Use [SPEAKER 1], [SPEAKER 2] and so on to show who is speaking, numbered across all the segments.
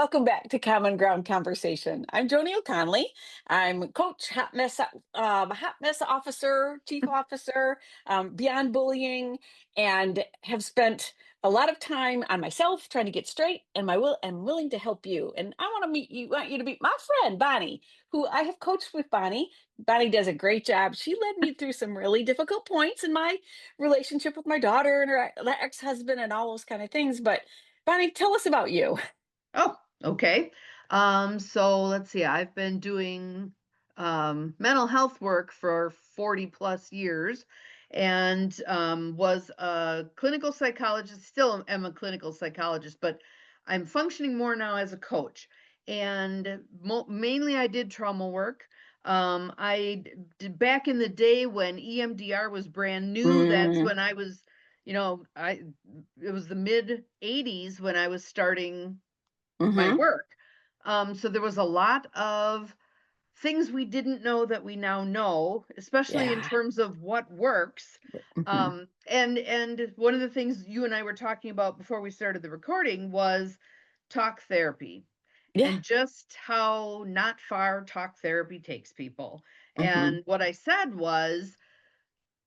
[SPEAKER 1] Welcome back to Common Ground Conversation. I'm JoNeil Conley. I'm coach, hot mess officer, chief officer, beyond bullying, and have spent a lot of time on myself trying to get straight. And I'm willing to help you. And I want you to meet my friend Bonnie, who I have coached with Bonnie. Bonnie does a great job. She led me through some really difficult points in my relationship with my daughter and her ex-husband and all those kind of things. But Bonnie, tell us about you.
[SPEAKER 2] Oh, okay. So let's see. I've been doing mental health work for 40 plus years and was a clinical psychologist, still am a clinical psychologist, but I'm functioning more now as a coach. And mainly I did trauma work. Did back in the day when EMDR was brand new. That's
[SPEAKER 1] Mm,
[SPEAKER 2] when I was, it was the mid 80s when I was starting my
[SPEAKER 1] mhm.
[SPEAKER 2] work. So there was a lot of things we didn't know that we now know, especially in
[SPEAKER 1] Yeah.
[SPEAKER 2] terms of what works.
[SPEAKER 1] Mhm.
[SPEAKER 2] And one of the things you and I were talking about before we started the recording was talk therapy
[SPEAKER 1] Yeah.
[SPEAKER 2] and just how not far talk therapy takes people.
[SPEAKER 1] Mhm.
[SPEAKER 2] And what I said was,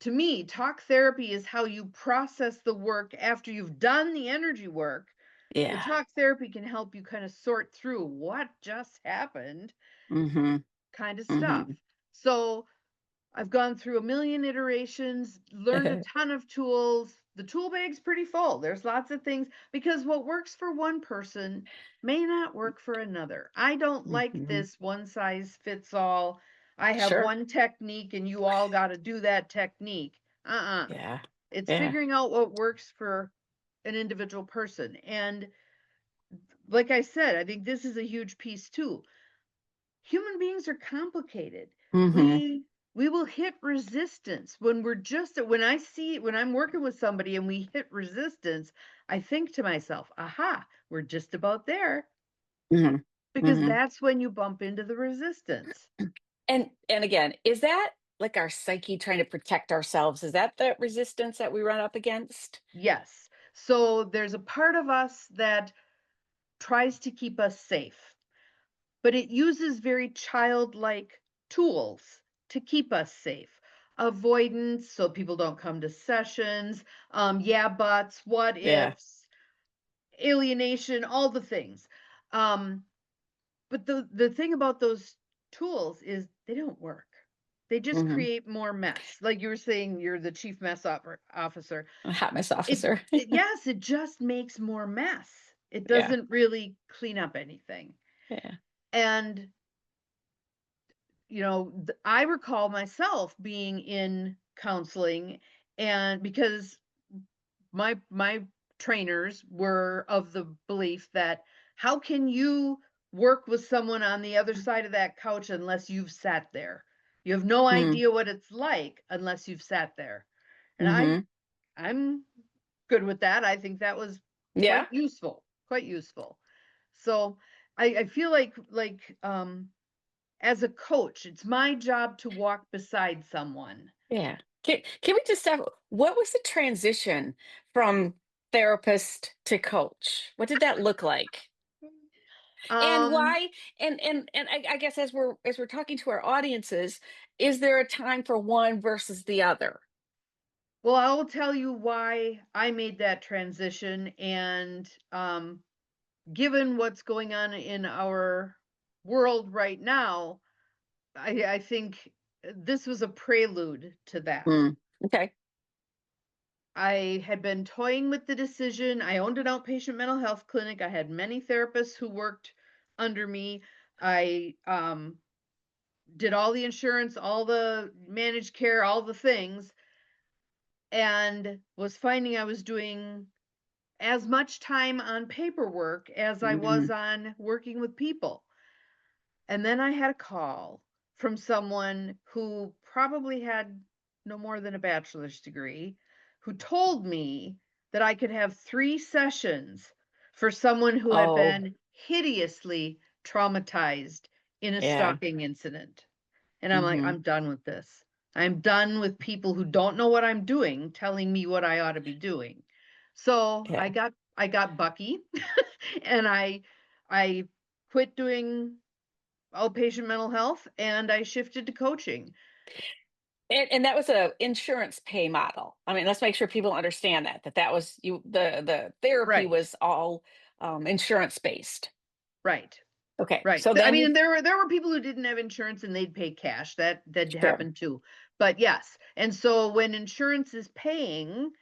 [SPEAKER 2] to me, talk therapy is how you process the work after you've done the energy work. The
[SPEAKER 1] Yeah.
[SPEAKER 2] talk therapy can help you kind of sort through what just happened,
[SPEAKER 1] Mhm.
[SPEAKER 2] kind of stuff.
[SPEAKER 1] Mhm.
[SPEAKER 2] So I've gone through a million iterations, learned a ton of tools. The tool bag's pretty full. There's lots of things because what works for one person may not work for another. I don't like
[SPEAKER 1] Mhm.
[SPEAKER 2] this one size fits all. I have
[SPEAKER 1] Sure.
[SPEAKER 2] one technique and you all got to do that technique. Uh-uh.
[SPEAKER 1] Yeah.
[SPEAKER 2] It's
[SPEAKER 1] Yeah.
[SPEAKER 2] figuring out what works for an individual person. And like I said, I think this is a huge piece too. Human beings are complicated.
[SPEAKER 1] Mhm.
[SPEAKER 2] We will hit resistance when when I'm working with somebody and we hit resistance, I think to myself, aha, we're just about there,
[SPEAKER 1] Mhm.
[SPEAKER 2] because
[SPEAKER 1] Mhm.
[SPEAKER 2] that's when you bump into the resistance.
[SPEAKER 1] And again, is that like our psyche trying to protect ourselves? Is that the resistance that we run up against?
[SPEAKER 2] Yes. So there's a part of us that tries to keep us safe, but it uses very childlike tools to keep us safe. Avoidance, so people don't come to sessions, yeah buts, what
[SPEAKER 1] Yeah.
[SPEAKER 2] ifs, alienation, all the things. Um, but the thing about those tools is they don't work. They just
[SPEAKER 1] Mhm.
[SPEAKER 2] create more mess. Like you were saying, you're the chief officer.
[SPEAKER 1] A hot mess
[SPEAKER 2] It,
[SPEAKER 1] officer.
[SPEAKER 2] it yes, it just makes more mess. It
[SPEAKER 1] Yeah.
[SPEAKER 2] doesn't really clean up anything.
[SPEAKER 1] Yeah.
[SPEAKER 2] And I recall myself being in counseling, and because my trainers were of the belief that how can you work with someone on the other side of that couch unless you've sat there? You have no
[SPEAKER 1] Mm.
[SPEAKER 2] idea what it's like unless you've sat there. And
[SPEAKER 1] Mhm.
[SPEAKER 2] I'm good with that. I think that was
[SPEAKER 1] Yeah.
[SPEAKER 2] quite useful. So I feel like as a coach, it's my job to walk beside someone.
[SPEAKER 1] Yeah. Can we just stop? What was the transition from therapist to coach? What did that look like? And
[SPEAKER 2] Um,
[SPEAKER 1] why? I guess as we're talking to our audiences, is there a time for one versus the other?
[SPEAKER 2] well, I will tell you why I made that transition. And given what's going on in our world right now, I think this was a prelude to that.
[SPEAKER 1] Mm. Okay.
[SPEAKER 2] I had been toying with the decision. I owned an outpatient mental health clinic. I had many therapists who worked under me. I did all the insurance, all the managed care, all the things, and was finding I was doing as much time on paperwork as I was
[SPEAKER 1] Mm.
[SPEAKER 2] on working with people. And then I had a call from someone who probably had no more than a bachelor's degree, who told me that I could have 3 sessions for someone who had
[SPEAKER 1] Oh,
[SPEAKER 2] been hideously traumatized in a
[SPEAKER 1] yeah.
[SPEAKER 2] stalking incident. And I'm like,
[SPEAKER 1] Mhm.
[SPEAKER 2] I'm done with this. I'm done with people who don't know what I'm doing telling me what I ought to be doing. So
[SPEAKER 1] Yeah.
[SPEAKER 2] I got Bucky and I I quit doing outpatient mental health and I shifted to coaching.
[SPEAKER 1] And that was a insurance pay model. I mean, let's make sure people understand that that was you the therapy
[SPEAKER 2] Right.
[SPEAKER 1] was all insurance based.
[SPEAKER 2] Right.
[SPEAKER 1] Okay,
[SPEAKER 2] Right.
[SPEAKER 1] so
[SPEAKER 2] I
[SPEAKER 1] then you
[SPEAKER 2] mean, there were people who didn't have insurance and they'd pay cash. That
[SPEAKER 1] sure.
[SPEAKER 2] happened too. But yes. And so when insurance is paying,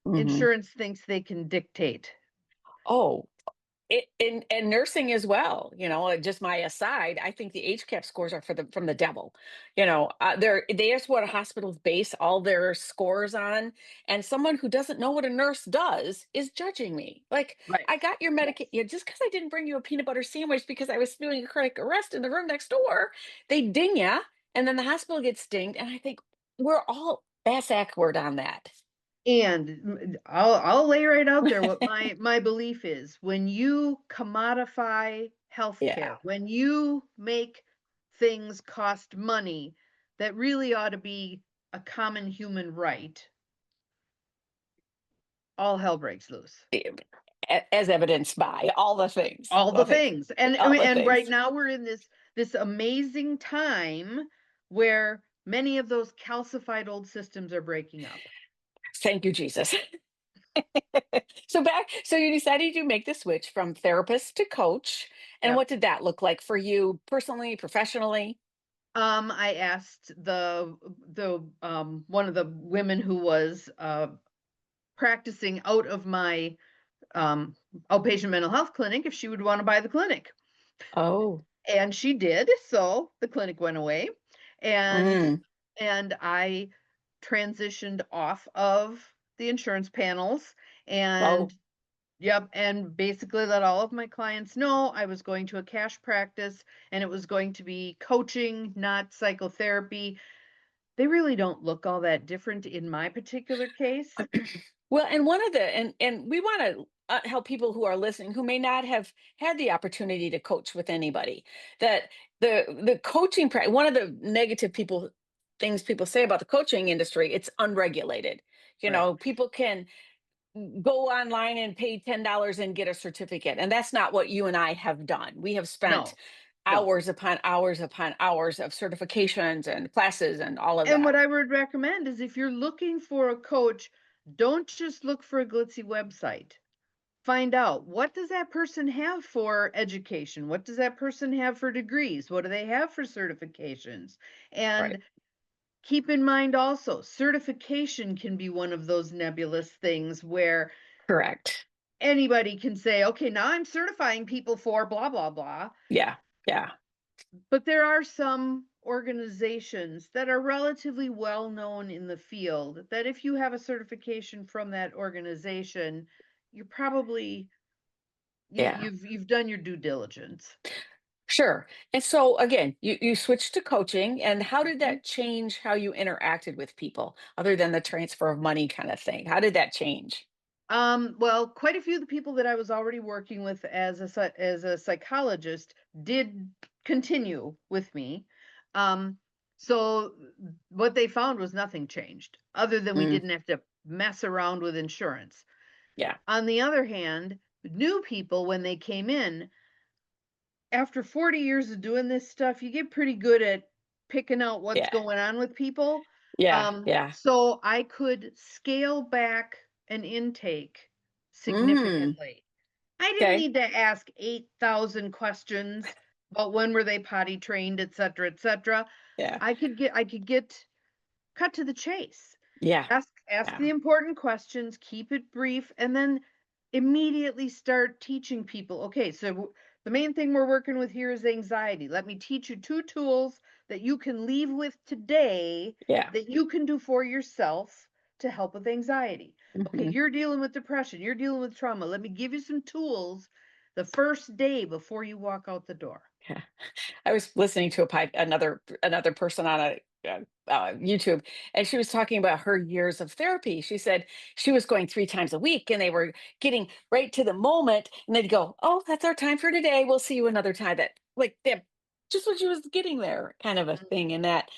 [SPEAKER 1] Mhm.
[SPEAKER 2] insurance thinks they can dictate.
[SPEAKER 1] Oh, and nursing as well, just my aside, I think the HCAP scores are from the devil. That's what hospitals base all their scores on, and someone who doesn't know what a nurse does is judging me. Like,
[SPEAKER 2] Right.
[SPEAKER 1] I got your medication, yeah, just because I didn't bring you a peanut butter sandwich because I was feeling a cardiac arrest in the room next door, they ding ya, and then the hospital gets dinged, and I think we're all bass word on that.
[SPEAKER 2] And I'll lay right out there what my belief is. When you commodify
[SPEAKER 1] Yeah.
[SPEAKER 2] healthcare, when you make things cost money that really ought to be a common human right, all hell breaks loose.
[SPEAKER 1] As evidenced by all the things.
[SPEAKER 2] All the
[SPEAKER 1] Okay.
[SPEAKER 2] things. And I
[SPEAKER 1] All
[SPEAKER 2] mean,
[SPEAKER 1] the
[SPEAKER 2] and right
[SPEAKER 1] things.
[SPEAKER 2] now we're in this amazing time where many of those calcified old systems are breaking up.
[SPEAKER 1] Thank you, Jesus. So you decided to make the switch from therapist to coach. And
[SPEAKER 2] Yep.
[SPEAKER 1] what did that look like for you personally, professionally?
[SPEAKER 2] I asked the one of the women who was practicing out of my um outpatient mental health clinic if she would want to buy the clinic.
[SPEAKER 1] Oh.
[SPEAKER 2] And she did, so the clinic went away. And
[SPEAKER 1] Mm.
[SPEAKER 2] I transitioned off of the insurance panels
[SPEAKER 1] Oh,
[SPEAKER 2] and yep, and basically let all of my clients know I was going to a cash practice and it was going to be coaching, not psychotherapy. They really don't look all that different in my particular case.
[SPEAKER 1] well, and one of the and we want to help people who are listening who may not have had the opportunity to coach with anybody. That the coaching one of the negative people things people say about the coaching industry, it's unregulated.
[SPEAKER 2] Right.
[SPEAKER 1] People can go online and pay $10 and get a certificate. And that's not what you and I have done. We have spent
[SPEAKER 2] No, no.
[SPEAKER 1] hours upon hours upon hours of certifications and classes and all of
[SPEAKER 2] And
[SPEAKER 1] that.
[SPEAKER 2] what I would recommend is if you're looking for a coach, don't just look for a glitzy website. Find out what does that person have for education? What does that person have for degrees? What do they have for certifications?
[SPEAKER 1] Right.
[SPEAKER 2] And keep in mind also, certification can be one of those nebulous things where
[SPEAKER 1] Correct.
[SPEAKER 2] anybody can say, okay, now I'm certifying people for blah, blah, blah.
[SPEAKER 1] Yeah. Yeah.
[SPEAKER 2] But there are some organizations that are relatively well known in the field that if you have a certification from that organization, you're probably
[SPEAKER 1] Yeah.
[SPEAKER 2] you've done your due diligence.
[SPEAKER 1] Sure. And so again, you switched to coaching, and how did
[SPEAKER 2] Mhm.
[SPEAKER 1] that change how you interacted with people other than the transfer of money kind of thing? How did that change?
[SPEAKER 2] Well, quite a few of the people that I was already working with as as a psychologist did continue with me. Um, so what they found was nothing changed, other than we
[SPEAKER 1] Mm,
[SPEAKER 2] didn't have to mess around with insurance.
[SPEAKER 1] yeah.
[SPEAKER 2] On the other hand, new people, when they came in, after 40 years of doing this stuff, you get pretty good at picking out what's
[SPEAKER 1] Yeah.
[SPEAKER 2] going on with people.
[SPEAKER 1] Yeah. Yeah.
[SPEAKER 2] So I could scale back an intake
[SPEAKER 1] Mm,
[SPEAKER 2] significantly. I didn't
[SPEAKER 1] okay.
[SPEAKER 2] need to ask 8,000 questions about when were they potty trained, et cetera, et cetera.
[SPEAKER 1] Yeah.
[SPEAKER 2] I could get cut to the chase.
[SPEAKER 1] Yeah.
[SPEAKER 2] Ask
[SPEAKER 1] Yeah.
[SPEAKER 2] the important questions, keep it brief, and then immediately start teaching people. Okay, so the main thing we're working with here is anxiety. Let me teach you two tools that you can leave with today
[SPEAKER 1] Yeah.
[SPEAKER 2] that you can do for yourself to help with anxiety. Okay,
[SPEAKER 1] Mhm.
[SPEAKER 2] you're dealing with depression, you're dealing with trauma. Let me give you some tools the first day before you walk out the door.
[SPEAKER 1] Yeah. I was listening to another person on YouTube, and she was talking about her years of therapy. She said she was going 3 times a week, and they were getting right to the moment, and they'd go, "Oh, that's our time for today. We'll see you another time." That like that, just when she was getting there, kind of a thing. And that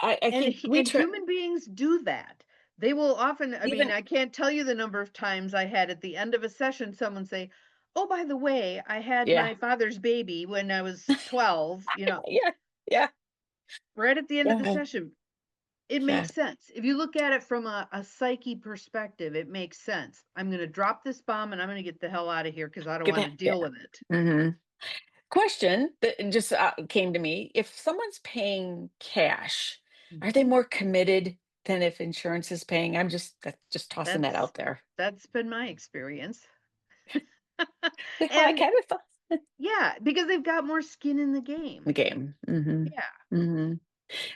[SPEAKER 1] I think we
[SPEAKER 2] And
[SPEAKER 1] try
[SPEAKER 2] human beings do that. They will often, I mean,
[SPEAKER 1] even
[SPEAKER 2] I can't tell you the number of times I had at the end of a session someone say, "Oh, by the way, I had
[SPEAKER 1] Yeah.
[SPEAKER 2] my father's baby when I was 12,"
[SPEAKER 1] Yeah. Yeah.
[SPEAKER 2] right at the end of the
[SPEAKER 1] Yeah.
[SPEAKER 2] session. It
[SPEAKER 1] Yeah.
[SPEAKER 2] makes sense. If you look at it from a psyche perspective, it makes sense. I'm gonna drop this bomb and I'm gonna get the hell out of here because I don't
[SPEAKER 1] Get
[SPEAKER 2] want to
[SPEAKER 1] back. Yeah.
[SPEAKER 2] deal with it.
[SPEAKER 1] Hmm. Question that just came to me. If someone's paying cash, are they
[SPEAKER 2] Mhm.
[SPEAKER 1] more committed than if insurance is paying? Just tossing that
[SPEAKER 2] That's
[SPEAKER 1] out there.
[SPEAKER 2] that's been my experience.
[SPEAKER 1] Yeah, I
[SPEAKER 2] And
[SPEAKER 1] kind of thought
[SPEAKER 2] yeah, because they've got more skin in the
[SPEAKER 1] the
[SPEAKER 2] game.
[SPEAKER 1] game. Hmm.
[SPEAKER 2] Yeah.
[SPEAKER 1] Hmm.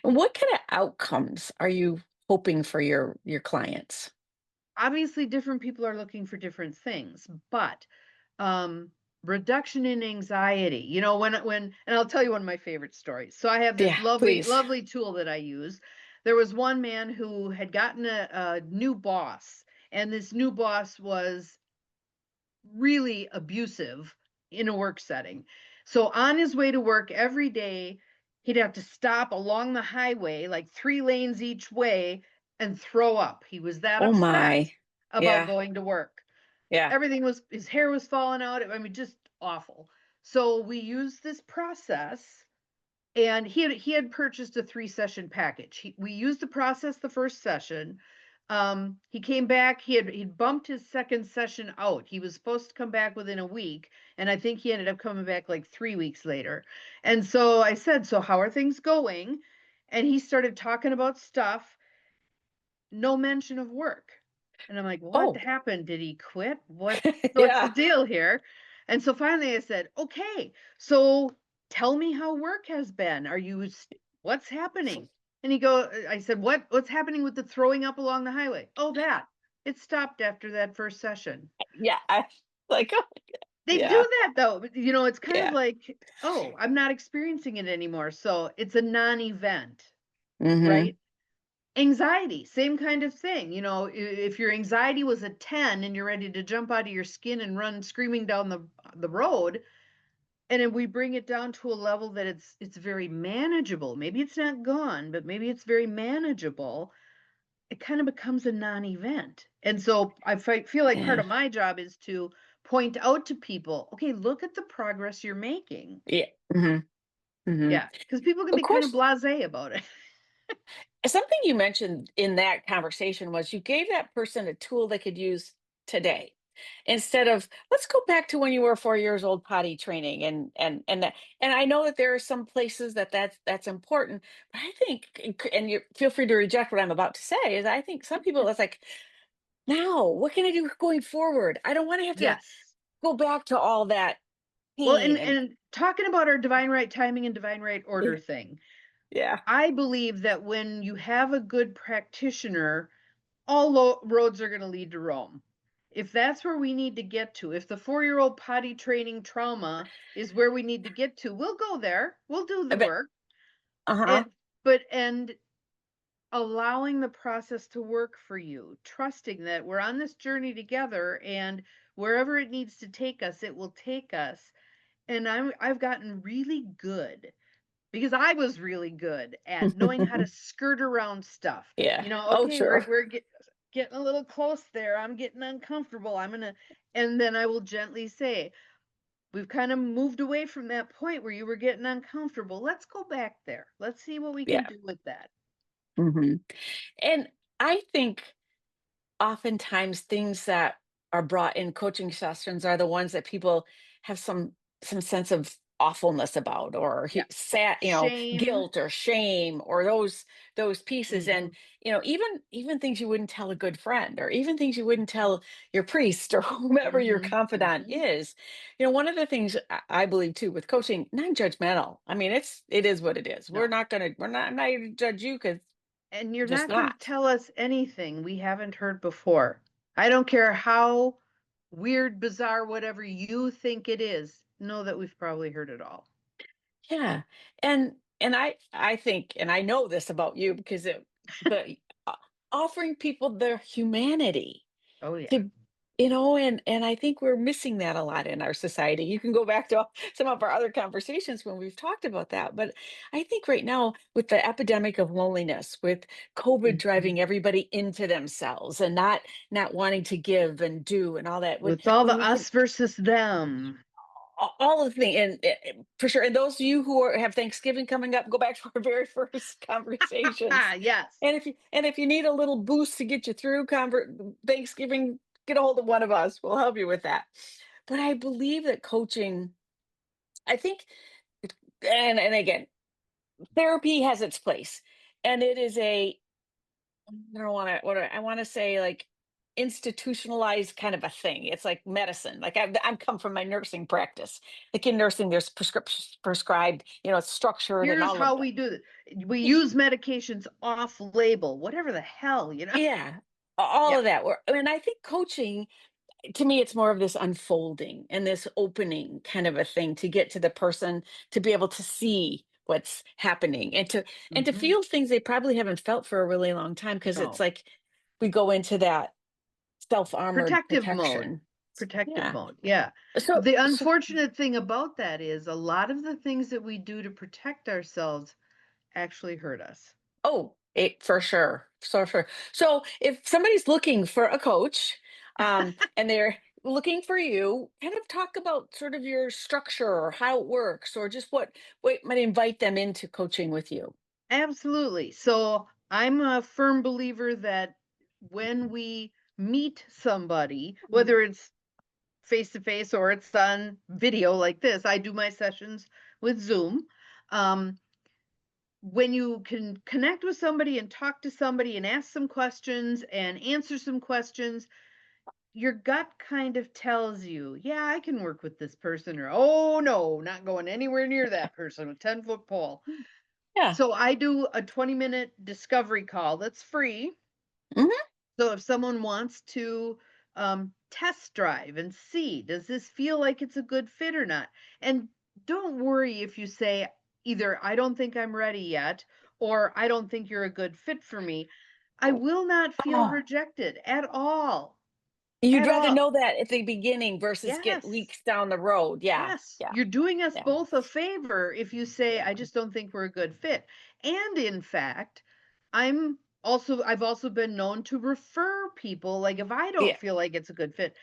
[SPEAKER 1] And what kind of outcomes are you hoping for your clients?
[SPEAKER 2] Obviously different people are looking for different things, but um reduction in anxiety. When and I'll tell you one of my favorite stories. So I have this
[SPEAKER 1] Yeah,
[SPEAKER 2] lovely
[SPEAKER 1] please.
[SPEAKER 2] lovely tool that I use. There was one man who had gotten a new boss, and this new boss was really abusive in a work setting. So on his way to work every day, he'd have to stop along the highway, like 3 lanes each way, and throw up. He was that
[SPEAKER 1] Oh
[SPEAKER 2] upset
[SPEAKER 1] my.
[SPEAKER 2] about
[SPEAKER 1] Yeah.
[SPEAKER 2] going to work.
[SPEAKER 1] Yeah.
[SPEAKER 2] Everything was his hair was falling out. I mean, just awful. So we used this process, and he had purchased a 3 session package. We used the process the first session. He came back. He'd bumped his second session out. He was supposed to come back within a week, and I think he ended up coming back like 3 weeks later. And so I said, "So how are things going?" And he started talking about stuff, no mention of work. And I'm like, "What
[SPEAKER 1] Oh.
[SPEAKER 2] happened? Did he quit? What's the
[SPEAKER 1] Yeah.
[SPEAKER 2] deal here?" And so finally I said, "Okay, so tell me how work has been. What's happening?" And I said, "What's happening with the throwing up along the highway?" "Oh, that. It stopped after that first session."
[SPEAKER 1] Yeah. Like, oh,
[SPEAKER 2] They do
[SPEAKER 1] yeah.
[SPEAKER 2] that though. But, it's kind of
[SPEAKER 1] Yeah.
[SPEAKER 2] like, "Oh, I'm not experiencing it anymore." So it's a non-event,
[SPEAKER 1] Mhm.
[SPEAKER 2] right? Anxiety, same kind of thing. If your anxiety was a 10 and you're ready to jump out of your skin and run screaming down the road, and then we bring it down to a level that it's very manageable. Maybe it's not gone, but maybe it's very manageable. It kind of becomes a non-event. And so feel like part
[SPEAKER 1] Yeah.
[SPEAKER 2] of my job is to point out to people, okay, look at the progress you're making.
[SPEAKER 1] Yeah. Mhm. Mhm.
[SPEAKER 2] Yeah, because people can
[SPEAKER 1] Of
[SPEAKER 2] be kind of
[SPEAKER 1] course,
[SPEAKER 2] blasé about it.
[SPEAKER 1] something you mentioned in that conversation was you gave that person a tool they could use today instead of let's go back to when you were 4 years old potty training and I know that there are some places that's important, but I think and you feel free to reject what I'm about to say is I think some people it's like now what can I do going forward? I don't want to have to
[SPEAKER 2] Yes.
[SPEAKER 1] go back to all that
[SPEAKER 2] Well,
[SPEAKER 1] pain and
[SPEAKER 2] and talking about our divine right timing and divine right order
[SPEAKER 1] yeah.
[SPEAKER 2] thing,
[SPEAKER 1] Yeah.
[SPEAKER 2] I believe that when you have a good practitioner, all roads are going to lead to Rome. If that's where we need to get to, if the 4-year-old potty training trauma is where we need to get to, we'll go there. We'll do
[SPEAKER 1] I
[SPEAKER 2] the
[SPEAKER 1] bet.
[SPEAKER 2] work.
[SPEAKER 1] Uh-huh.
[SPEAKER 2] And and allowing the process to work for you, trusting that we're on this journey together, and wherever it needs to take us, it will take us. And I've gotten really good because I was really good at knowing how to skirt around stuff.
[SPEAKER 1] Yeah. Oh,
[SPEAKER 2] Okay, we're
[SPEAKER 1] sure.
[SPEAKER 2] getting a little close there. I'm getting uncomfortable. And then I will gently say, "We've kind of moved away from that point where you were getting uncomfortable. Let's go back there. Let's see what we can
[SPEAKER 1] Yeah.
[SPEAKER 2] do with that."
[SPEAKER 1] Mhm. And I think oftentimes things that are brought in coaching sessions are the ones that people have some sense of awfulness about or
[SPEAKER 2] Yeah.
[SPEAKER 1] sad,
[SPEAKER 2] Shame.
[SPEAKER 1] guilt or shame or those pieces and
[SPEAKER 2] Hmm.
[SPEAKER 1] even things you wouldn't tell a good friend or even things you wouldn't tell your priest or whomever your
[SPEAKER 2] Hmm.
[SPEAKER 1] confidant
[SPEAKER 2] Hmm.
[SPEAKER 1] is. One of the things I believe too with coaching, non-judgmental. I mean, it is what it is.
[SPEAKER 2] No.
[SPEAKER 1] I'm not here to judge you because
[SPEAKER 2] And you're
[SPEAKER 1] just
[SPEAKER 2] not going to
[SPEAKER 1] not.
[SPEAKER 2] tell us anything we haven't heard before. I don't care how weird, bizarre, whatever you think it is. Know that we've probably heard it all.
[SPEAKER 1] Yeah. And I think and I know this about you because the uh, offering people their humanity
[SPEAKER 2] Oh,
[SPEAKER 1] to
[SPEAKER 2] yeah.
[SPEAKER 1] and I think we're missing that a lot in our society. You can go back to some of our other conversations when we've talked about that, but I think right now with the epidemic of loneliness, with COVID
[SPEAKER 2] Mhm.
[SPEAKER 1] driving everybody into themselves and not wanting to give and do and all that,
[SPEAKER 2] With all
[SPEAKER 1] when
[SPEAKER 2] the
[SPEAKER 1] we can
[SPEAKER 2] us versus them.
[SPEAKER 1] all of the thing and for sure. And those of you who have Thanksgiving coming up, go back to our very first conversations.
[SPEAKER 2] Yes.
[SPEAKER 1] And if you need a little boost to get you through Thanksgiving, get a hold of one of us. We'll help you with that. But I believe that coaching, I think, and again, therapy has its place, and it is a I don't want to. I want to say like institutionalized kind of a thing. It's like medicine. Like I'm come from my nursing practice. Like in nursing, there's prescribed. It's structured and
[SPEAKER 2] Here's
[SPEAKER 1] all of
[SPEAKER 2] how
[SPEAKER 1] that.
[SPEAKER 2] we do it. We
[SPEAKER 1] Y-
[SPEAKER 2] use medications off label, whatever the hell.
[SPEAKER 1] Yeah, all
[SPEAKER 2] Yeah.
[SPEAKER 1] of that. And I think coaching, to me, it's more of this unfolding and this opening kind of a thing to get to the person to be able to see what's happening and to
[SPEAKER 2] Hmm.
[SPEAKER 1] feel things they probably haven't felt for a really long time, because it's
[SPEAKER 2] No.
[SPEAKER 1] like we go into that self-armored
[SPEAKER 2] Protective mode.
[SPEAKER 1] protection.
[SPEAKER 2] Protective
[SPEAKER 1] Yeah.
[SPEAKER 2] mode. Yeah.
[SPEAKER 1] So
[SPEAKER 2] The
[SPEAKER 1] so
[SPEAKER 2] unfortunate thing about that is a lot of the things that we do to protect ourselves actually hurt us.
[SPEAKER 1] oh, it for sure. So sure. So if somebody's looking for a coach, and they're looking for you, kind of talk about sort of your structure or how it works, or just what might invite them into coaching with you.
[SPEAKER 2] Absolutely. So I'm a firm believer that when we meet somebody,
[SPEAKER 1] Mhm.
[SPEAKER 2] whether it's face to face or it's on video like this, I do my sessions with Zoom. Um, when you can connect with somebody and talk to somebody and ask some questions and answer some questions, your gut kind of tells you, yeah, I can work with this person, or oh no, not going anywhere near that person with 10-foot pole.
[SPEAKER 1] Yeah.
[SPEAKER 2] So I do a 20-minute discovery call that's free.
[SPEAKER 1] Mhm.
[SPEAKER 2] So if someone wants to test drive and see, does this feel like it's a good fit or not? And don't worry if you say either I don't think I'm ready yet, or I don't think you're a good fit for me. I will not feel
[SPEAKER 1] Oh,
[SPEAKER 2] rejected at all.
[SPEAKER 1] you'd
[SPEAKER 2] At
[SPEAKER 1] rather
[SPEAKER 2] all.
[SPEAKER 1] know that at the beginning versus get
[SPEAKER 2] Yes.
[SPEAKER 1] weeks down the road. Yeah.
[SPEAKER 2] Yes,
[SPEAKER 1] Yeah.
[SPEAKER 2] you're doing us
[SPEAKER 1] Yeah.
[SPEAKER 2] both a favor if you say, I just don't think we're a good fit. And in fact, I've also been known to refer people. Like if I don't
[SPEAKER 1] Yeah.
[SPEAKER 2] feel like it's a good fit,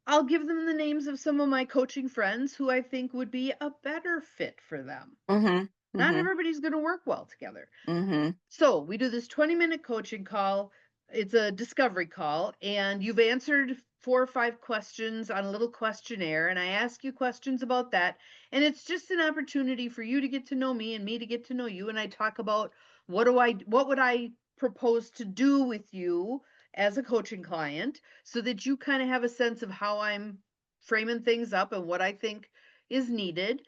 [SPEAKER 2] I'll give them the names of some of my coaching friends who I think would be a better fit for them.
[SPEAKER 1] Mhm.
[SPEAKER 2] Not
[SPEAKER 1] Mhm.
[SPEAKER 2] everybody's going to work well together.
[SPEAKER 1] Mhm.
[SPEAKER 2] So we do this 20-minute coaching call. It's a discovery call, and you've answered 4 or 5 questions on a little questionnaire. And I ask you questions about that. And it's just an opportunity for you to get to know me and me to get to know you. And I talk about what would I propose to do with you as a coaching client so that you kind of have a sense of how I'm framing things up and what I think is needed.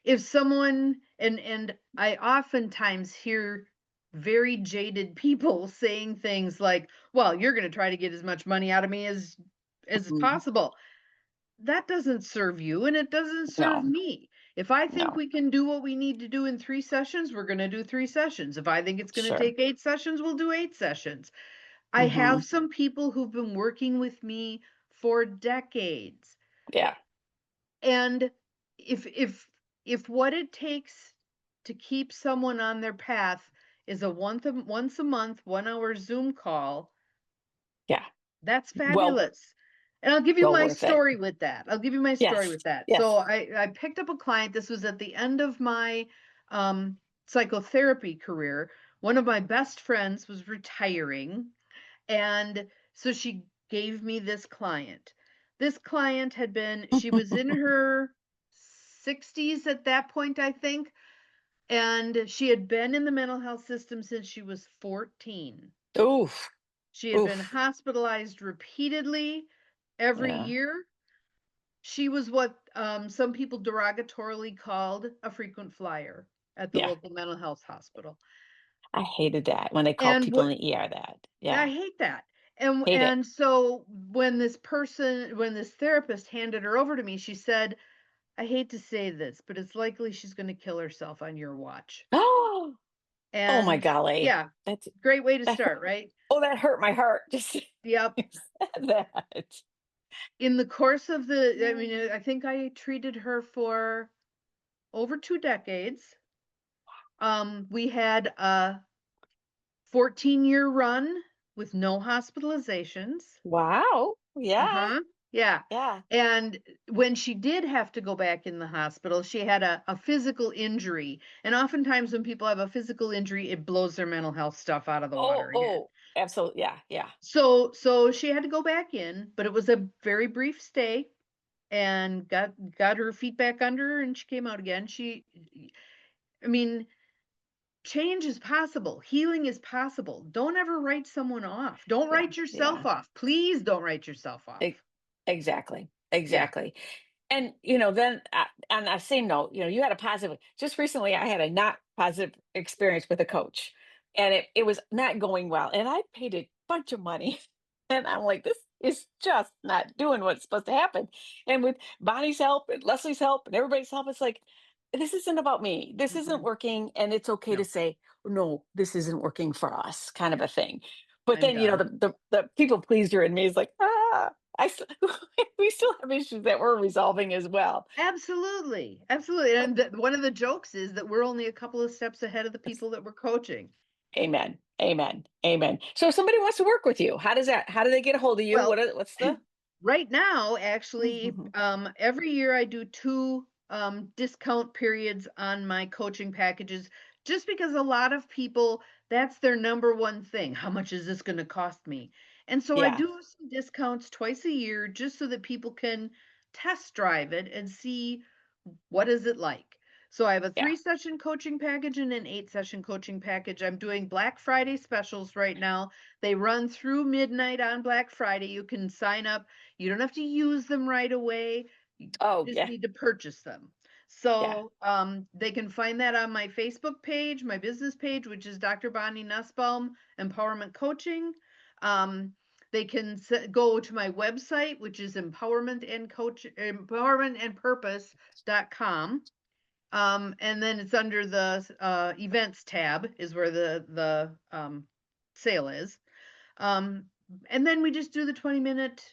[SPEAKER 2] If someone and I oftentimes hear very jaded people saying things like, "Well, you're going to try to get as much money out of me as
[SPEAKER 1] Mhm.
[SPEAKER 2] possible." That doesn't serve you and it doesn't serve
[SPEAKER 1] No.
[SPEAKER 2] me. If I think
[SPEAKER 1] No.
[SPEAKER 2] we can do what we need to do in 3 sessions, we're going to do 3 sessions. If I think it's going to
[SPEAKER 1] Sure.
[SPEAKER 2] take 8 sessions, we'll do 8 sessions. I have
[SPEAKER 1] Mhm.
[SPEAKER 2] some people who've been working with me for decades.
[SPEAKER 1] Yeah.
[SPEAKER 2] And if what it takes to keep someone on their path is a once a month 1 hour Zoom call,
[SPEAKER 1] Yeah.
[SPEAKER 2] that's
[SPEAKER 1] Well
[SPEAKER 2] fabulous. And I'll give you
[SPEAKER 1] well
[SPEAKER 2] my
[SPEAKER 1] worth it.
[SPEAKER 2] story with that. I'll give you my story
[SPEAKER 1] Yes.
[SPEAKER 2] with that.
[SPEAKER 1] Yes.
[SPEAKER 2] So I picked up a client. This was at the end of my um, psychotherapy career. One of my best friends was retiring, and so she gave me this client. This client she was in her 60s at that point, I think, and she had been in the mental health system since she was 14.
[SPEAKER 1] Oof.
[SPEAKER 2] She had been
[SPEAKER 1] Oof.
[SPEAKER 2] hospitalized repeatedly every
[SPEAKER 1] Yeah.
[SPEAKER 2] year. She was what some people derogatorily called a frequent flyer at the
[SPEAKER 1] Yeah.
[SPEAKER 2] local mental health hospital.
[SPEAKER 1] I hated that when they called
[SPEAKER 2] And
[SPEAKER 1] people
[SPEAKER 2] what
[SPEAKER 1] in the ER that.
[SPEAKER 2] I
[SPEAKER 1] Yeah.
[SPEAKER 2] hate that.
[SPEAKER 1] Hate it.
[SPEAKER 2] And so when this therapist handed her over to me, she said, "I hate to say this, but it's likely she's going to kill herself on your watch."
[SPEAKER 1] Oh, oh my
[SPEAKER 2] And
[SPEAKER 1] golly.
[SPEAKER 2] yeah,
[SPEAKER 1] That's
[SPEAKER 2] great way to
[SPEAKER 1] that hurt.
[SPEAKER 2] start, right?
[SPEAKER 1] Oh, that hurt my heart. Just
[SPEAKER 2] Yep.
[SPEAKER 1] you said that.
[SPEAKER 2] In the course of I
[SPEAKER 1] Yeah.
[SPEAKER 2] mean, I think I treated her for over 2 decades. We had a 14-year run with no hospitalizations.
[SPEAKER 1] Wow. Yeah.
[SPEAKER 2] Uh-huh. Yeah.
[SPEAKER 1] Yeah.
[SPEAKER 2] And when she did have to go back in the hospital, she had a physical injury. And oftentimes when people have a physical injury, it blows their mental health stuff out of the
[SPEAKER 1] Oh,
[SPEAKER 2] water again.
[SPEAKER 1] oh, absolutely. Yeah. Yeah.
[SPEAKER 2] So she had to go back in, but it was a very brief stay and got her feet back under her and she came out again. I mean, change is possible. Healing is possible. Don't ever write someone off. Don't
[SPEAKER 1] Yeah.
[SPEAKER 2] write yourself
[SPEAKER 1] Yeah.
[SPEAKER 2] off. Please don't write yourself
[SPEAKER 1] E-
[SPEAKER 2] off.
[SPEAKER 1] exactly.
[SPEAKER 2] Yeah.
[SPEAKER 1] Exactly. And, then on that same note, you had a positive, just recently I had a not positive experience with a coach and it was not going well. And I paid a bunch of money and I'm like, this is just not doing what's supposed to happen. And with Bonnie's help and Leslie's help and everybody's help, it's like, this isn't about me. This isn't
[SPEAKER 2] Mm-mm.
[SPEAKER 1] working. And it's okay to
[SPEAKER 2] No,
[SPEAKER 1] say, no, this isn't working for us, kind of a thing. But
[SPEAKER 2] I'm
[SPEAKER 1] then,
[SPEAKER 2] done.
[SPEAKER 1] the people pleaser in me is like, I still, we still have issues that we're resolving as well.
[SPEAKER 2] Absolutely. Absolutely.
[SPEAKER 1] But
[SPEAKER 2] And one of the jokes is that we're only a couple of steps ahead of the
[SPEAKER 1] it's-
[SPEAKER 2] people that we're coaching.
[SPEAKER 1] amen, amen, amen. So if somebody wants to work with you, how do they get a hold of you?
[SPEAKER 2] Well,
[SPEAKER 1] What's the?
[SPEAKER 2] right now, actually,
[SPEAKER 1] Mhm.
[SPEAKER 2] every year I do 2 discount periods on my coaching packages just because a lot of people, that's their number one thing. How much is this going to cost me? And so I
[SPEAKER 1] Yeah,
[SPEAKER 2] do some discounts twice a year just so that people can test drive it and see what is it like? So I have a
[SPEAKER 1] yeah.
[SPEAKER 2] 3-session coaching package and an 8-session coaching package. I'm doing Black Friday specials right now. They run through midnight on Black Friday. You can sign up. You don't have to use them right away. You
[SPEAKER 1] Oh,
[SPEAKER 2] just
[SPEAKER 1] yeah,
[SPEAKER 2] need to purchase them.
[SPEAKER 1] yeah.
[SPEAKER 2] So they can find that on my Facebook page, my business page, which is Dr. Bonnie Nussbaum Empowerment Coaching. Um, they can go to my website, which is empowermentandpurpose.com. And then it's under the events tab is where the sale is. Um, and then we just do the 20-minute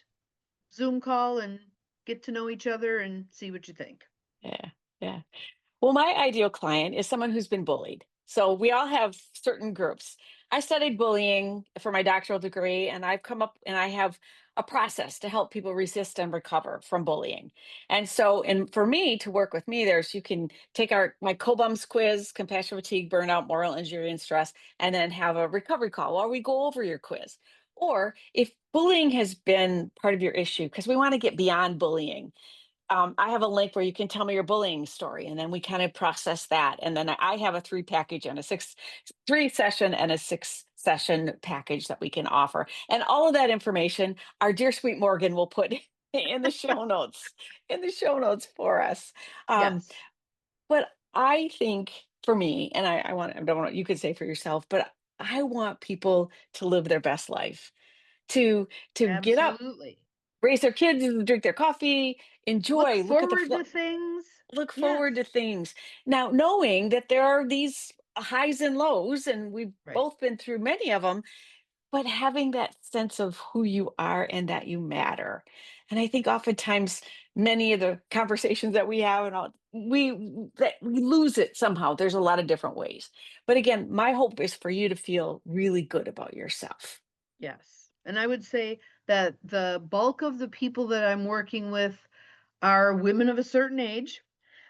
[SPEAKER 2] Zoom call and get to know each other and see what you think.
[SPEAKER 1] Yeah, yeah. Well, my ideal client is someone who's been bullied. So we all have certain groups. I studied bullying for my doctoral degree, and I've come up and I have a process to help people resist and recover from bullying. And so, and for me to work with me, there's you can take my COBUMS quiz, compassion, fatigue, burnout, moral injury, and stress, and then have a recovery call while we go over your quiz. Or if bullying has been part of your issue, because we want to get beyond bullying, I have a link where you can tell me your bullying story, and then we kind of process that. And then I have a three session and a 6 session package that we can offer. And all of that information, our dear sweet Morgan will put in the show notes, for us. Um,
[SPEAKER 2] Yes,
[SPEAKER 1] but I think for me, and I don't want you could say for yourself, but I want people to live their best life, to get up,
[SPEAKER 2] absolutely.
[SPEAKER 1] raise their kids, drink their coffee,
[SPEAKER 2] Look
[SPEAKER 1] enjoy, look at
[SPEAKER 2] forward to things.
[SPEAKER 1] look
[SPEAKER 2] Yes.
[SPEAKER 1] forward to things. Now, knowing that there are these highs and lows, and we've
[SPEAKER 2] Right.
[SPEAKER 1] both been through many of them, but having that sense of who you are and that you matter. And I think oftentimes many of the conversations that we have and all, we lose it somehow. There's a lot of different ways. But again, my hope is for you to feel really good about yourself.
[SPEAKER 2] Yes. And I would say that the bulk of the people that I'm working with are women of a certain age.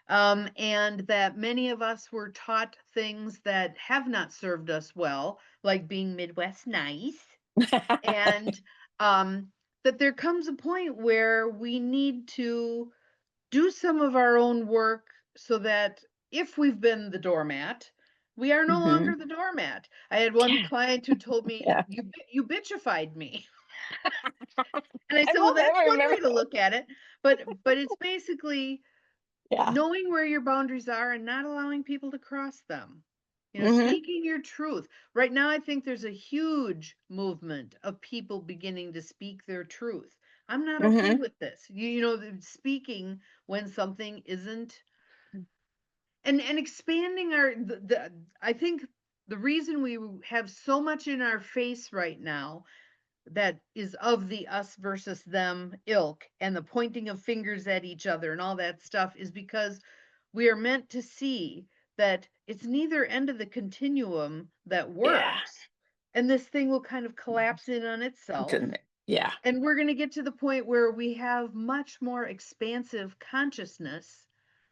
[SPEAKER 2] And that many of us were taught things that have not served us well, like being Midwest nice. And um, that there comes a point where we need to do some of our own work so that if we've been the doormat, we are no
[SPEAKER 1] Hmm.
[SPEAKER 2] longer the doormat. I had one
[SPEAKER 1] Yeah.
[SPEAKER 2] client who told me,
[SPEAKER 1] Yeah.
[SPEAKER 2] you bitchified me. And I
[SPEAKER 1] I
[SPEAKER 2] said, well,
[SPEAKER 1] love that.
[SPEAKER 2] that's
[SPEAKER 1] I
[SPEAKER 2] one
[SPEAKER 1] remember
[SPEAKER 2] way to
[SPEAKER 1] that.
[SPEAKER 2] look at it. But it's basically
[SPEAKER 1] Yeah.
[SPEAKER 2] knowing where your boundaries are and not allowing people to cross them.
[SPEAKER 1] Hmm.
[SPEAKER 2] Speaking your truth. Right now, I think there's a huge movement of people beginning to speak their truth. I'm not okay
[SPEAKER 1] Hmm.
[SPEAKER 2] with this. Speaking when something isn't, and expanding I think the reason we have so much in our face right now, that is of the us versus them ilk, and the pointing of fingers at each other and all that stuff is because we are meant to see that it's neither end of the continuum that
[SPEAKER 1] Yeah.
[SPEAKER 2] works, and this thing will kind of collapse in on itself,
[SPEAKER 1] Didn't it? Yeah.
[SPEAKER 2] and we're going to get to the point where we have much more expansive consciousness.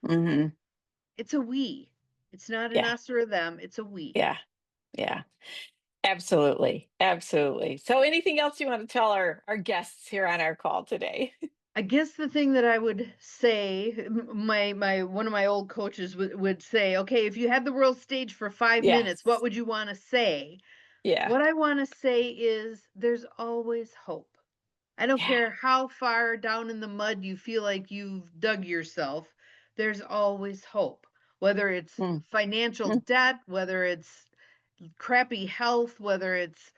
[SPEAKER 1] Hmm.
[SPEAKER 2] It's a we. It's not an
[SPEAKER 1] Yeah.
[SPEAKER 2] us or a them, it's a we.
[SPEAKER 1] Yeah. Yeah. Absolutely. Absolutely. So anything else you want to tell our guests here on our call today?
[SPEAKER 2] I guess the thing that I would say, my one of my old coaches would say, okay, if you had the world stage for 5 minutes, what
[SPEAKER 1] Yes.
[SPEAKER 2] would you want to say?
[SPEAKER 1] Yeah.
[SPEAKER 2] What I want to say is there's always hope. I don't
[SPEAKER 1] Yeah.
[SPEAKER 2] care how far down in the mud you feel like you've dug yourself, there's always hope. Whether it's
[SPEAKER 1] Mm,
[SPEAKER 2] financial
[SPEAKER 1] mm,
[SPEAKER 2] debt, whether it's crappy health, whether it's,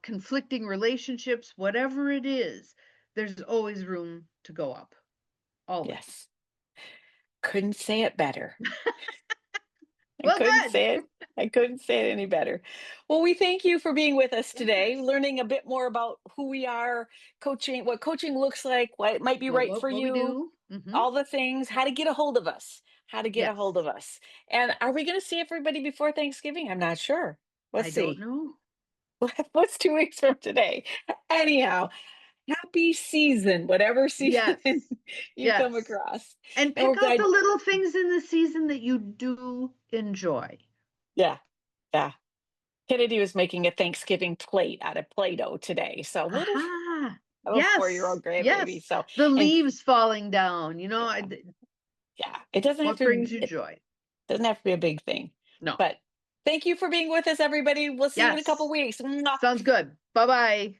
[SPEAKER 2] conflicting relationships, whatever it is, there's always room to go up. Always.
[SPEAKER 1] yes. Couldn't say it better. I
[SPEAKER 2] Well,
[SPEAKER 1] couldn't
[SPEAKER 2] good.
[SPEAKER 1] say it. I couldn't say it any better. Well, we thank you for being with us today,
[SPEAKER 2] Yes.
[SPEAKER 1] learning a bit more about who we are, coaching, what coaching looks like, what it might be
[SPEAKER 2] What
[SPEAKER 1] right
[SPEAKER 2] what
[SPEAKER 1] for
[SPEAKER 2] what we
[SPEAKER 1] you,
[SPEAKER 2] do? Mhm.
[SPEAKER 1] all the things, how to get a hold of us, how to get a hold
[SPEAKER 2] Yes.
[SPEAKER 1] of us. And are we going to see everybody before Thanksgiving? I'm not sure. Let's
[SPEAKER 2] I don't
[SPEAKER 1] see.
[SPEAKER 2] know.
[SPEAKER 1] What's 2 weeks from today? Anyhow, happy season, whatever season
[SPEAKER 2] Yes.
[SPEAKER 1] you come
[SPEAKER 2] Yes.
[SPEAKER 1] across.
[SPEAKER 2] And
[SPEAKER 1] And we're
[SPEAKER 2] pick out the
[SPEAKER 1] glad.
[SPEAKER 2] little things in the season that you do enjoy.
[SPEAKER 1] Yeah. Yeah. Kennedy was making a Thanksgiving plate out of Play-Doh today. So little,
[SPEAKER 2] Aha.
[SPEAKER 1] I have a
[SPEAKER 2] Yes.
[SPEAKER 1] 4-year-old grandbaby.
[SPEAKER 2] Yes.
[SPEAKER 1] So,
[SPEAKER 2] The
[SPEAKER 1] and
[SPEAKER 2] leaves falling down,
[SPEAKER 1] yeah, yeah, it doesn't have
[SPEAKER 2] what
[SPEAKER 1] to,
[SPEAKER 2] brings you
[SPEAKER 1] it
[SPEAKER 2] joy?
[SPEAKER 1] doesn't have to be a big thing.
[SPEAKER 2] No.
[SPEAKER 1] But thank you for being with us, everybody. We'll see you in a couple
[SPEAKER 2] Yes.
[SPEAKER 1] weeks. Mwah.
[SPEAKER 2] Sounds good. Bye-bye.